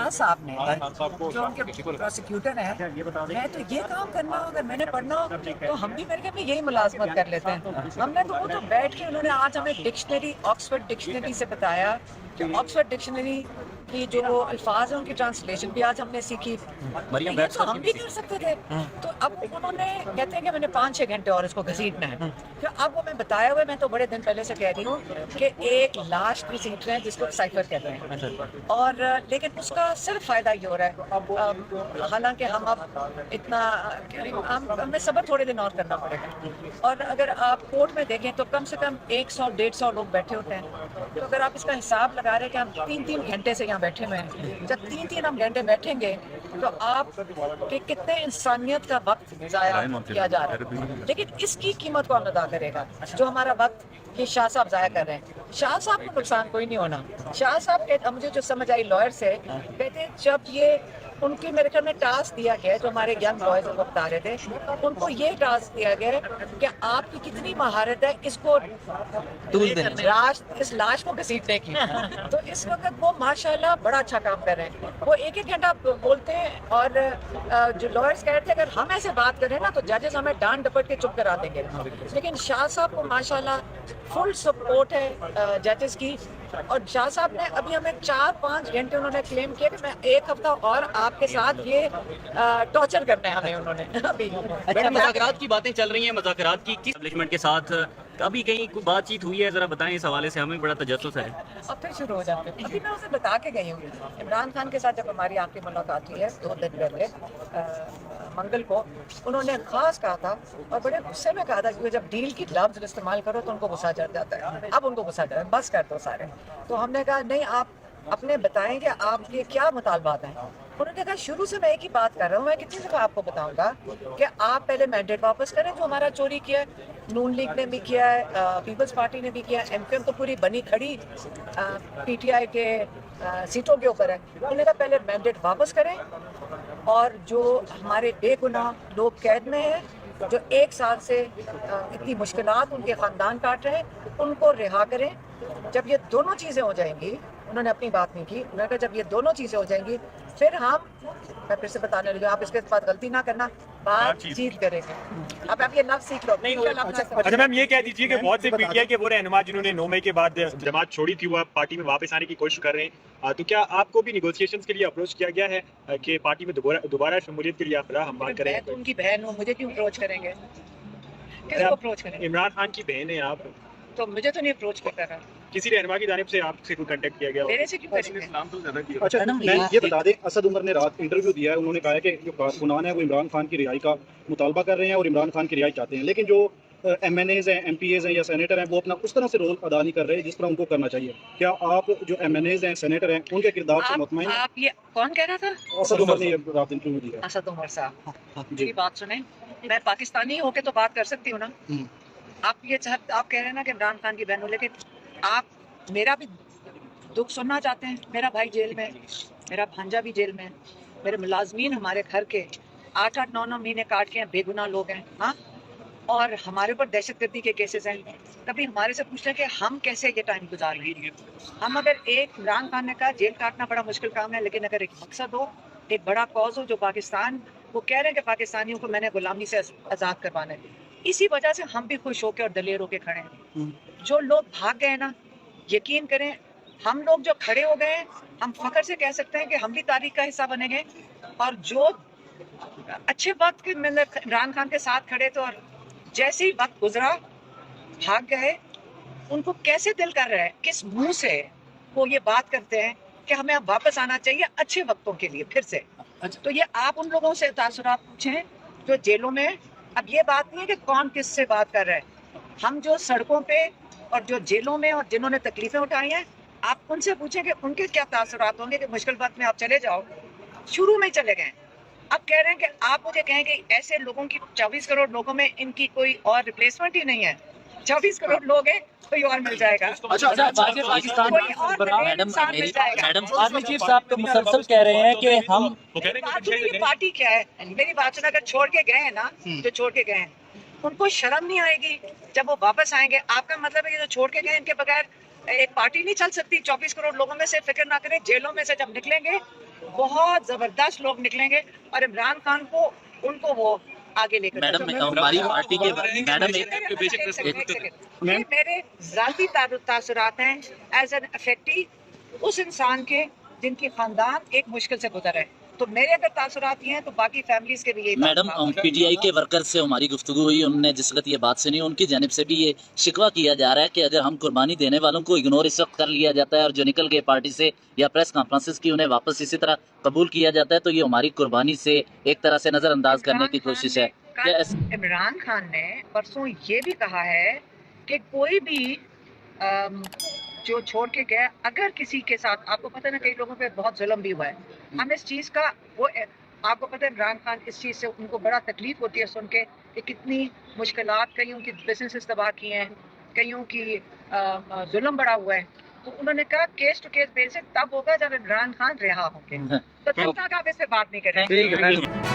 शाह साहब ने, जो उनके प्रोसिक्यूटर हैं, मैं तो ये काम करना हो, अगर मैंने पढ़ना हो तो हम भी मेरे में यही मुलाजमत कर लेते हैं। हमने तो वो तो बैठ के उन्होंने आज हमें डिक्शनरी, ऑक्सफोर्ड डिक्शनरी से बताया कि ऑक्सफोर्ड डिक्शनरी की जो अल्फाज हैं उनकी ट्रांसलेशन भी आज हमने सीखी। ये तो हम भी कर सकते थे। तो अब उन्होंने कहते हैं कि मैंने 5-6 घंटे और इसको घसीटना है। तो अब वो मैं बताया हुआ, मैं तो बड़े दिन पहले से कह रही हूँ कि एक लास्ट घसीट रहे हैं जिसको साइफर कहते हैं, और लेकिन उसका सिर्फ फायदा ये हो रहा है। हालांकि हम अब इतना हमें सब्र थोड़े दिन और करना पड़ेगा। और अगर आप कोर्ट में देखें तो कम से कम 100-150 लोग बैठे होते हैं। तो अगर आप इसका हिसाब लगा रहे हैं कि हम 3-3 घंटे से यहाँ बैठे हुए हैं, जब 3-3 हम घंटे बैठेंगे तो आप कि कितने इंसानियत का वक्त ज़ाया किया जा रहा है। लेकिन इसकी कीमत कौन अदा करेगा? जो हमारा वक्त ये शाह साहब ज़ाया कर रहे हैं। शाह साहब को नुकसान कोई नहीं होना। शाह साहब के, मुझे जो समझ आई लॉयर से, कहते जब ये उनकी मेरे ख्याल में टास्क दिया गया, जो हमारे यंग बॉयज को बता रहे थे, उनको ये टास्क दिया गया कि आपकी कितनी महारत है इसको इस लाश को घसीटने की। तो इस वक्त वो माशाल्लाह बड़ा अच्छा काम कर रहे हैं। वो 1-1 घंटा बोलते हैं, और जो लॉयर्स कह रहे थे अगर हम ऐसे बात करें ना तो जजेस हमें डांट डपट के चुप करा देंगे। लेकिन शाह साहब को माशाल्लाह फुल सपोर्ट है जजेस की। और शाह साहब ने अभी हमें 4-5 घंटे उन्होंने क्लेम किया कि मैं 1 हफ्ता और आपके साथ ये टॉर्चर करना है हमें उन्होंने अभी। अच्छा, मुज़ाकरात की बातें चल रही हैं, मुज़ाकरात की किस एस्टेब्लिशमेंट के साथ अभी कहीं कोई बातचीत हुई है? ज़रा बताएं, इस हवाले से हमें बड़ा तजस्सुस है। अब फिर शुरू हो जाते हैं। अभी मैं उसे बता के गई हूँ, इमरान खान के साथ जब हमारी आखिरी मुलाकात हुई है 2 दिन पहले मंगल को, उन्होंने खास कहा था और बड़े गुस्से में कहा था कि जब डील की लफ्ज़ इस्तेमाल करो तो उनको गुस्सा चढ़ जाता है। अब उनको गुस्सा चढ़, बस कर दो सारे। तो हमने कहा नहीं, आप अपने बताएं कि आपके क्या मुतालबात हैं। उन्होंने कहा शुरू से मैं एक ही बात कर रहा हूँ, मैं कितनी दफ़ा आपको बताऊंगा कि आप पहले मैंडेट वापस करें जो हमारा चोरी किया है। नून लीग ने भी किया है, पीपल्स पार्टी ने भी किया है, एमपीएम तो पूरी बनी खड़ी पीटीआई के सीटों के ऊपर है। उन्होंने कहा पहले मैंडेट वापस करें, और जो हमारे बेगुनाह लोग कैद में हैं, जो 1 साल से इतनी मुश्किलात उनके ख़ानदान काट रहे हैं, उनको रिहा करें। जब ये दोनों चीज़ें हो जाएंगी, उन्होंने अपनी बात नहीं की, उन्होंने कहा जब ये दोनों चीज़ें हो जाएंगी फिर हम, मैं फिर से बताने लगी, आप इसके बाद गलती ना करना, बातचीत करेंगे। अब आप ये लफ्ज़ सीख लो। अच्छा मैम, ये कह दीजिए कि बहुत से पीटीआई के वो रहनुमा जिन्होंने 9 मई के बाद जमात छोड़ी थी, वो आप पार्टी में वापस आने की कोशिश कर रहे हैं, तो क्या आपको भी निगोशिएशंस के लिए अप्रोच किया गया है कि पार्टी में दोबारा शमूलियत के लिए आप हम बात करें? तो उनकी बहन हो, मुझे क्यों अप्रोच करेंगे? किसको अप्रोच करेंगे? इमरान खान की बहन है आप, तो मुझे तो नहीं अप्रोच करता था। किसी रहनुमा की जानिब से आपसे कोई कांटेक्ट किया गया? मेरे से क्यों करेंगे? अच्छा मैं ये बता दें, असद उमर ने रात इंटरव्यू दिया है, उन्होंने कहा है कि जो कारकुनान है वो इमरान खान की रिहाई का मुतालबा कर रहे हैं और इमरान खान की रिहाई चाहते हैं, लेकिन जो MNAs हैं, MPAs हैं या सेनेटर हैं, वो अपना उस तरह से रोल अदा नहीं कर रहे जिस तरह उनको करना चाहिए। क्या आप जो MNAs हैं, सेनेटर हैं, उनके किरदार से मुतमईन हैं? आप ये कौन कह रहा था? असद उमर ने रात इंटरव्यू दिया। असद उमर साहब की बात सुने, मैं पाकिस्तानी होके तो बात कर सकती हूँ ना। आप आप कह रहे हैं ना कि इमरान खान की बहन हो, लेकिन आप मेरा भी दुख सुनना चाहते हैं। मेरा भाई जेल में, मेरा भांजा भी जेल में, मेरे मुलाजमीन हमारे घर के 8-8, 9-9 महीने काट के बेगुनाह लोग हैं। हाँ, और हमारे ऊपर दहशतगर्दी के केसेस हैं। कभी हमारे से पूछते हैं कि हम कैसे ये टाइम गुजार रहे हैं। हम अगर एक, इमरान खान ने कहा जेल काटना बड़ा मुश्किल काम है, लेकिन अगर एक मकसद हो, एक बड़ा कॉज हो, जो पाकिस्तान, वो कह रहे हैं कि पाकिस्तानियों को मैंने गुलामी से आज़ाद करवाना है, इसी वजह से हम भी खुश होकर और दलेर होकर खड़े हैं। जो लोग भाग गए ना, यकीन करें, हम लोग जो खड़े हो गए, हम फख्र से कह सकते हैं कि हम भी तारीख का हिस्सा बनेंगे। और जो अच्छे वक्त के मतलब इमरान खान के साथ खड़े थे और जैसे ही वक्त गुजरा भाग गए, उनको कैसे दिल कर रहा है, किस मुंह से वो ये बात करते हैं कि हमें अब वापस आना चाहिए अच्छे वक्तों के लिए फिर से। तो ये आप उन लोगों से तासुरात पूछें जो जेलों में। अब ये बात नहीं है कि कौन किस से बात कर रहा है, हम जो सड़कों पे और जो जेलों में और जिन्होंने तकलीफें उठाई हैं, आप उनसे पूछें कि उनके क्या तासुरात होंगे कि मुश्किल वक्त में आप चले जाओ, शुरू में चले गए। अब कह रहे हैं कि आप मुझे कहें कि ऐसे लोगों की 24 करोड़ लोगों में इनकी कोई और रिप्लेसमेंट ही नहीं है। 24 करोड़ लोग हैं, कोई और मिल जाएगा। मैडम आर्मी चीफ साहब तो मुसलसल कह रहे हैं कि हम ये पार्टी क्या है? मेरी बात सुना, अगर छोड़ के गए हैं ना, जो छोड़ के गए हैं, उनको शर्म नहीं आएगी जब वो वापस आएंगे? आपका मतलब है कि जो छोड़ के गए इनके बगैर एक पार्टी नहीं चल सकती? 24 करोड़ लोगों में से फिक्र ना करें, जेलों में से जब निकलेंगे बहुत जबरदस्त लोग निकलेंगे और इमरान खान को उनको वो आगे लेकर मैडम हमारी पार्टी के मैडम ये मेरे ज़ाती तासुरात हैं एज एन अफेक्टी उस इंसान के जिनकी खानदान एक मुश्किल से गुजर है, तो मेरे अगर तासुरात ये हैं तो बाकी फैमिलीज के भी यही मैडम तासुरात हैं। पीटीआई के वर्कर से हमारी गुफ्तगू हुई, उन्होंने जिस वक्त ये बात सुनी उनकी जानिब से भी ये शिकवा किया जा रहा है कि अगर हम कुर्बानी देने वालों को इग्नोर इस वक्त कर लिया जाता है और जो निकल गए पार्टी से या प्रेस कॉन्फ्रेंसेस की उन्हें वापस इसी तरह कबूल किया जाता है, तो ये हमारी कुर्बानी से एक तरह से नज़रअंदाज करने की कोशिश है। क्या इमरान खान ने परसों ये भी कहा है कि कोई भी जो छोड़ के गया, अगर किसी के साथ, आपको पता है ना कई लोगों पे बहुत जुल्म भी हुआ है, हम इस चीज़ का वो आपको पता है इमरान खान इस चीज़ से उनको बड़ा तकलीफ होती है सुन के कि कितनी मुश्किलात, कईयों की बिजनेसेस तबाह किए हैं, कईयों की जुल्म बड़ा हुआ है, तो उन्होंने कहा केस टू केस बेसिस तब होगा जब इमरान खान रिहा होंगे, तो तब तक आप इससे बात नहीं करें।